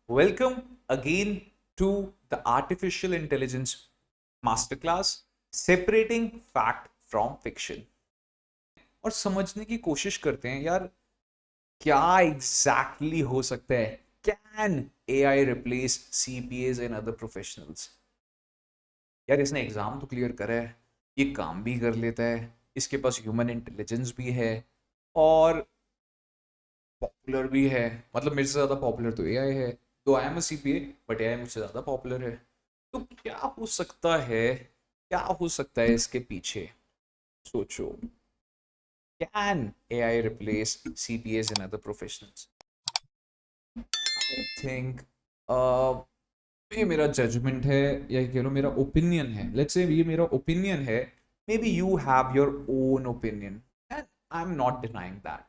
Welcome again to the Artificial Intelligence Masterclass, Separating Fact from Fiction. और समझने की कोशिश करते हैं यार क्या exactly हो सकता है. Can AI replace CPAs and other professionals? यार इसने एग्जाम तो क्लियर करा है, ये काम भी कर लेता है, इसके पास ह्यूमन इंटेलिजेंस भी है और पॉपुलर भी है. मतलब मेरे से ज़्यादा पॉपुलर तो एआई है. तो I am a CPA but AI मुझसे ज़्यादा पॉपुलर है. तो क्या हो सकता है, क्या हो सकता है इसके पीछे? सोचो. Can AI replace CPS and other professionals? I think ये मेरा जजमेंट है या कह लो मेरा ओपिनियन है. लेट्स से ये मेरा ओपिनियन है. May be you have your own opinion and I am not denying that,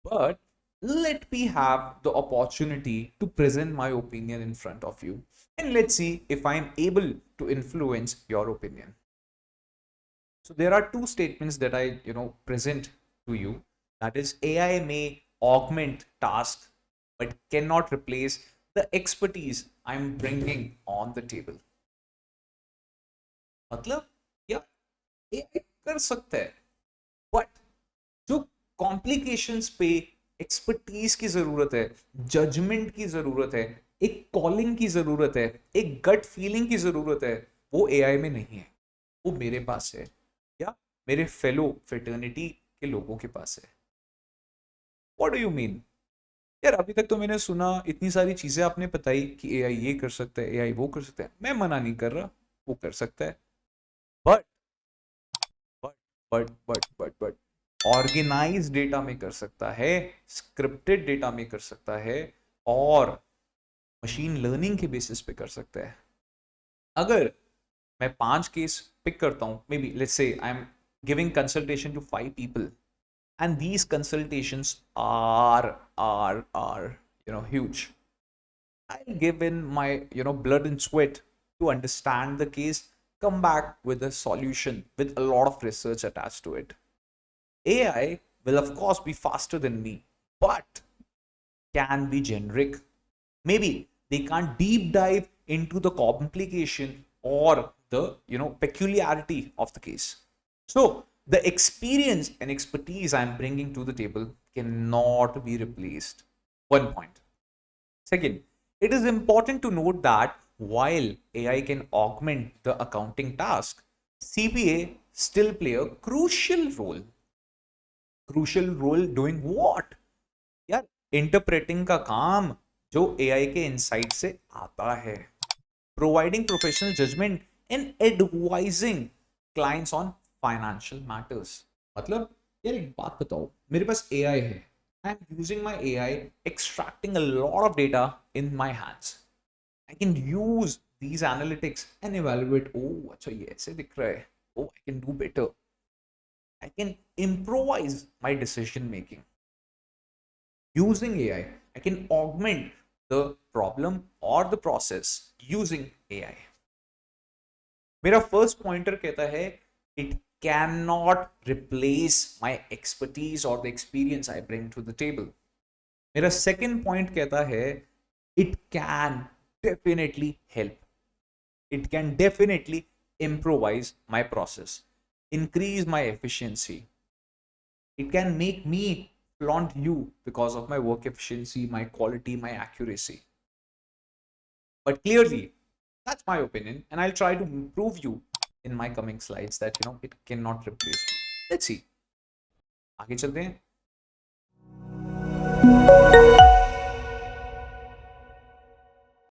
but let me have the opportunity to present my opinion in front of you, and let's see if I'm able to influence your opinion. So there are two statements that I present to you. That is, AI may augment tasks but cannot replace the expertise I'm bringing on the table. मतलब क्या AI कर सकता है, but जो complications पे expertise की जरूरत है, जजमेंट की जरूरत है, एक कॉलिंग की जरूरत है, एक गट फीलिंग की जरूरत है, वो एआई में नहीं है. वो मेरे पास है या मेरे फेलो फ्रेटर्निटी के लोगों के पास है. What do you mean? यार अभी तक तो मैंने सुना, इतनी सारी चीजें आपने बताई कि एआई ये कर सकता है, एआई वो कर सकता है. मैं मना नहीं कर रहा, वो कर सकता है. But but but organise data में कर सकता है, स्क्रिप्टेड डेटा में कर सकता है और मशीन लर्निंग के बेसिस पे कर सकता है. अगर मैं 5 केस पिक करता हूं, may be let's say I am giving consultation to 5 people and these consultations are huge. I'll give in my blood and sweat to understand the case, come back with a solution with a lot of research attached to it. AI will of course be faster than me, but can be generic. Maybe they can't deep dive into the complication or the peculiarity of the case. So the experience and expertise I'm bringing to the table cannot be replaced. One point. Second, it is important to note that while AI can augment the accounting task, CPA still play a crucial role. Crucial role doing what? यार interpreting का काम जो AI के insight से आता है, providing professional judgement and advising clients on financial matters. मतलब यार एक बात बताओ, मेरे पास एआई है, I am using my AI, extracting a lot of data in my hands. I can use these analytics and evaluate, oh अच्छा ये ऐसे दिख रहा है, oh I can do better. I can improvise my decision making. Using AI, I can augment the problem or the process using AI. मेरा first pointer कहता है it cannot replace my expertise or the experience I bring to the table. मेरा second point कहता है it can definitely help. It can definitely improvise my process, increase my efficiency. It can make me flaunt you because of my work efficiency, my quality, my accuracy. But clearly, that's my opinion, and I'll try to prove you in my coming slides that it cannot replace me. Let's see. आगे चलते हैं.